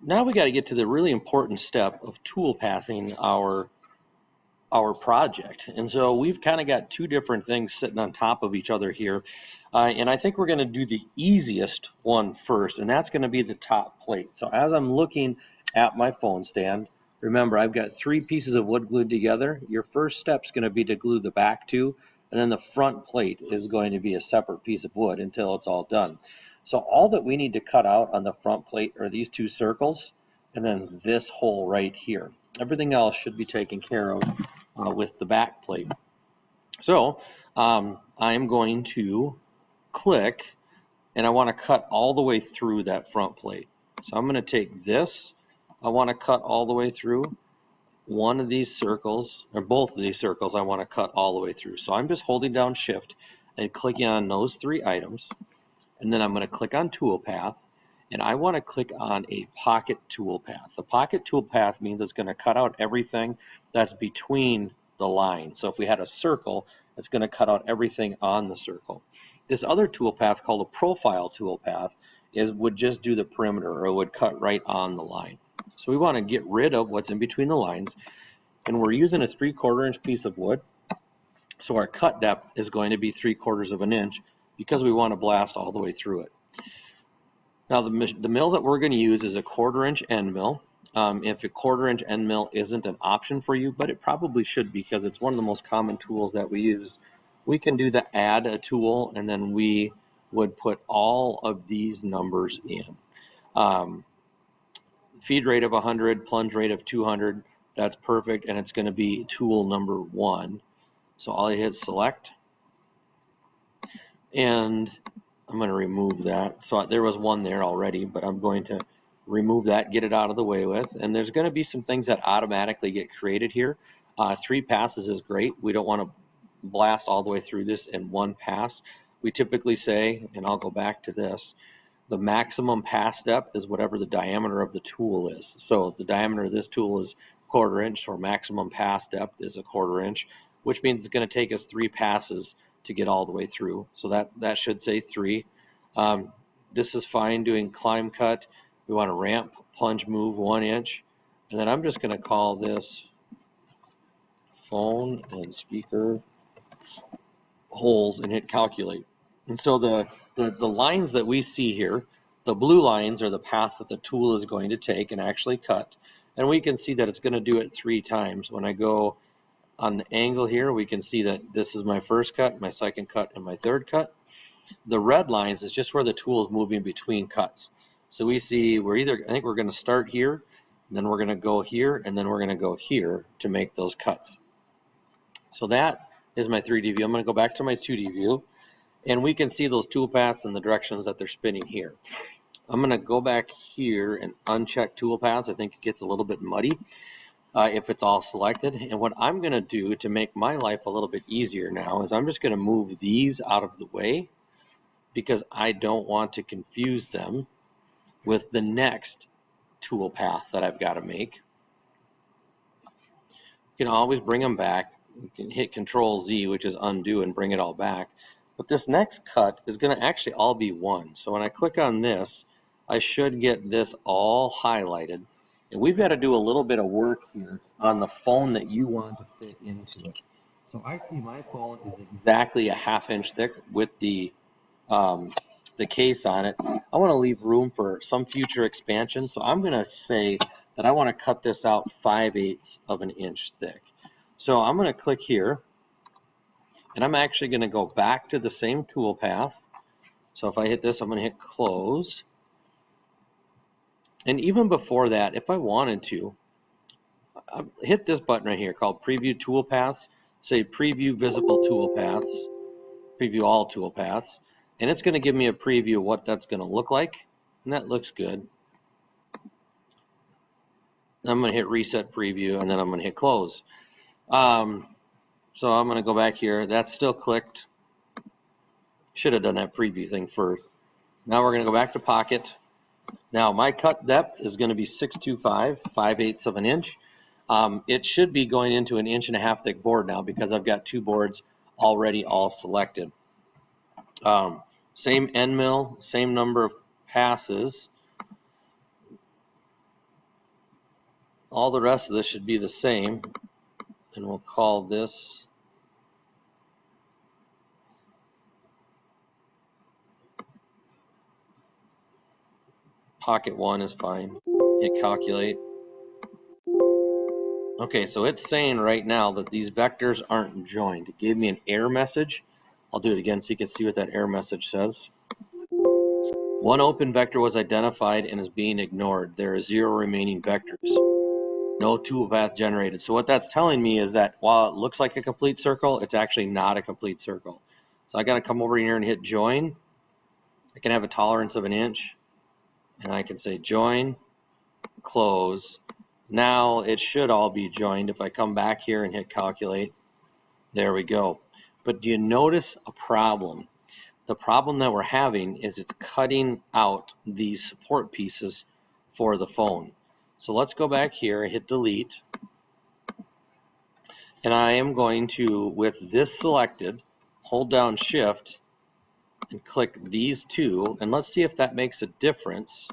now we got to get to the really important step of tool pathing our project. And so we've kind of got two different things sitting on top of each other here. And I think we're going to do the easiest one first, and that's going to be the top plate. So as I'm looking at my phone stand, remember I've got three pieces of wood glued together. Your first step is going to be to glue the back two, and then the front plate is going to be a separate piece of wood until it's all done. So all that we need to cut out on the front plate are these two circles and then this hole right here. Everything else should be taken care of with the back plate. So I'm going to click, and I want to cut all the way through that front plate. So I'm going to take this. I want to cut all the way through one of these circles, or both of these circles. I want to cut all the way through. So I'm just holding down Shift and clicking on those three items, and then I'm going to click on Toolpath, and I want to click on a pocket toolpath. The pocket toolpath means it's going to cut out everything that's between the lines. So if we had a circle, it's going to cut out everything on the circle. This other toolpath called a profile toolpath would just do the perimeter, or it would cut right on the line. So we want to get rid of what's in between the lines, and we're using a 3/4 inch piece of wood. So our cut depth is going to be 3/4 of an inch because we want to blast all the way through it. Now the mill that we're going to use is a 1/4 inch end mill. If a 1/4 inch end mill isn't an option for you, but it probably should because it's one of the most common tools that we use, we can do the add a tool, and then we would put all of these numbers in. Feed rate of 100, plunge rate of 200, that's perfect, and it's going to be tool number 1. So I'll hit select, and I'm going to remove that. So there was one there already, but I'm going to remove that, get it out of the way with. And there's going to be some things that automatically get created here. 3 passes is great. We don't want to blast all the way through this in one pass. We typically say, and I'll go back to this, the maximum pass depth is whatever the diameter of the tool is. So the diameter of this tool is 1/4 inch, or maximum pass depth is a 1/4 inch, which means it's going to take us 3 passes to get all the way through. So that should say 3. This is fine doing climb cut. We want to ramp, plunge, move 1 inch. And then I'm just going to call this phone and speaker holes and hit calculate. And so the lines that we see here, the blue lines are the path that the tool is going to take and actually cut. And we can see that it's going to do it 3 times. When I go on the angle here, we can see that this is my first cut, my second cut, and my third cut. The red lines is just where the tool is moving between cuts. So we see I think we're going to start here, and then we're going to go here, and then we're going to go here to make those cuts. So that is my 3D view. I'm going to go back to my 2D view, and we can see those tool paths and the directions that they're spinning here. I'm going to go back here and uncheck tool paths. I think it gets a little bit muddy if it's all selected. And what I'm going to do to make my life a little bit easier now is I'm just going to move these out of the way, because I don't want to confuse them with the next tool path that I've got to make. You can always bring them back. You can hit Control Z, which is undo, and bring it all back. But this next cut is going to actually all be one. So when I click on this, I should get this all highlighted. And we've got to do a little bit of work here on the phone that you want to fit into it. So I see my phone is exactly a 1/2 inch thick with the case on it. I want to leave room for some future expansion. So I'm going to say that I want to cut this out 5/8 of an inch thick. So I'm going to click here, and I'm actually going to go back to the same tool path. So if I hit this, I'm going to hit close. And even before that, if I wanted to, I'll hit this button right here called Preview Tool Paths. Say Preview Visible Tool Paths, Preview All Tool Paths, and it's going to give me a preview of what that's going to look like, and that looks good. I'm going to hit Reset Preview, and then I'm going to hit Close. So I'm going to go back here. That's still clicked. Should have done that preview thing first. Now we're going to go back to Pocket. Now my cut depth is going to be 625, 5/8 of an inch. It should be going into an 1.5 inch thick board now because I've got 2 boards already all selected. Same end mill, same number of passes. all the rest of this should be the same, and we'll call this pocket 1 is fine. Hit calculate. Okay, so it's saying right now that these vectors aren't joined. It gave me an error message. I'll do it again so you can see what that error message says. One open vector was identified and is being ignored. There are 0 remaining vectors. No toolpath generated. So what that's telling me is that while it looks like a complete circle, it's actually not a complete circle. So I got to come over here and hit join. I can have a tolerance of 1 inch, and I can say join, close. Now it should all be joined. If I come back here and hit calculate, there we go. But do you notice a problem? The problem that we're having is it's cutting out these support pieces for the phone. So let's go back here, hit delete. And I am going to, with this selected, hold down shift and click these two. And let's see if that makes a difference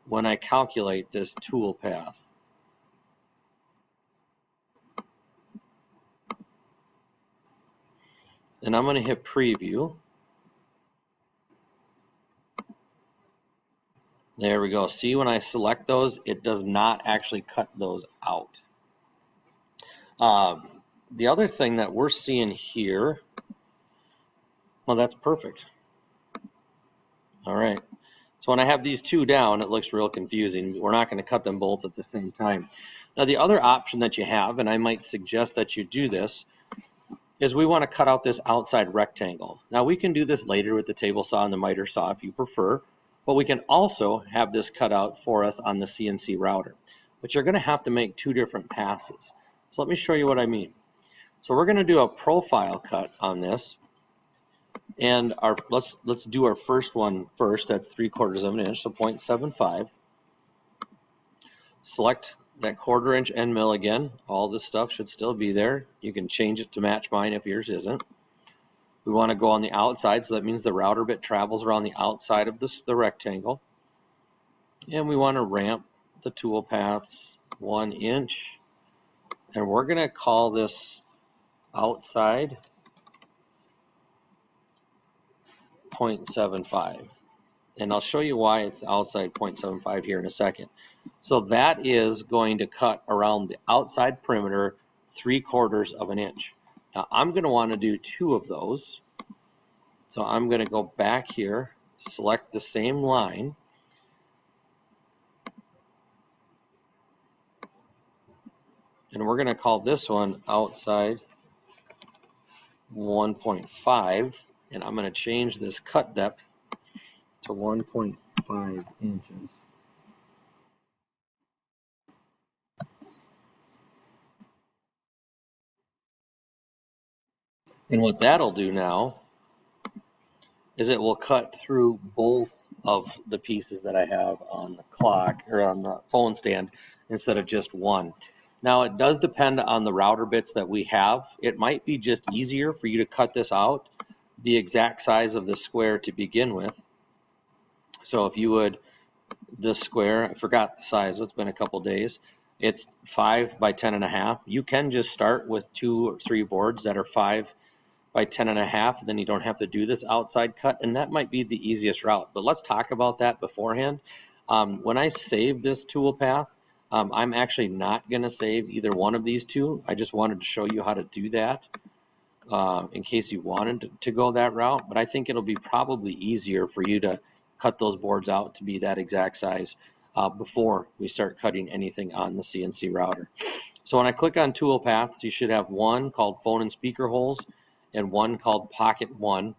when I calculate this tool path. And I'm going to hit preview. There we go. See, when I select those, it does not actually cut those out. The other thing that we're seeing here, well, that's perfect. All right. So when I have these two down, it looks real confusing. We're not going to cut them both at the same time. Now, the other option that you have, and I might suggest that you do this, is we want to cut out this outside rectangle. Now, we can do this later with the table saw and the miter saw if you prefer, but we can also have this cut out for us on the CNC router. But you're going to have to make 2 different passes. So let me show you what I mean. So we're going to do a profile cut on this. And let's do our first one first. That's 3/4 of an inch, so 0.75. Select that 1/4 inch end mill again. All this stuff should still be there. You can change it to match mine if yours isn't. We want to go on the outside, so that means the router bit travels around the outside of the rectangle. And we want to ramp the tool paths 1 inch. And we're going to call this outside 0.75. And I'll show you why it's outside 0.75 here in a second. So that is going to cut around the outside perimeter 3/4 of an inch. Now I'm going to want to do 2 of those. So I'm going to go back here, select the same line. And we're going to call this one outside 1.5. And I'm going to change this cut depth to 1.5 inches. And what that'll do now is it will cut through both of the pieces that I have on the clock or on the phone stand instead of just one. Now it does depend on the router bits that we have. It might be just easier for you to cut this out the exact size of the square to begin with. So if you would, this square, I forgot the size, it's been a couple days. It's 5 by 10.5. You can just start with 2 or 3 boards that are 5 by 10.5, then you don't have to do this outside cut, and that might be the easiest route. But let's talk about that beforehand. When I save this tool path, I'm actually not going to save either one of these two. I just wanted to show you how to do that in case you wanted to go that route. But I think it'll be probably easier for you to cut those boards out to be that exact size before we start cutting anything on the CNC router. So when I click on tool paths, you should have one called phone and speaker holes and one called pocket 1.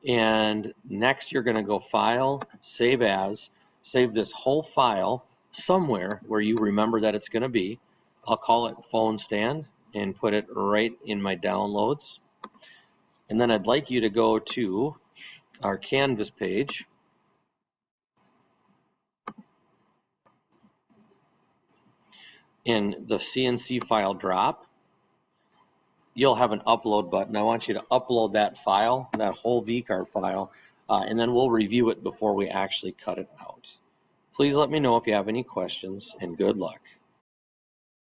And next you're going to go file, save as, save this whole file somewhere where you remember that it's going to be. I'll call it phone stand and put it right in my downloads. And then I'd like you to go to our Canvas page. In the CNC file drop, you'll have an upload button. I want you to upload that file, that whole VCARD file, and then we'll review it before we actually cut it out. Please let me know if you have any questions, and good luck.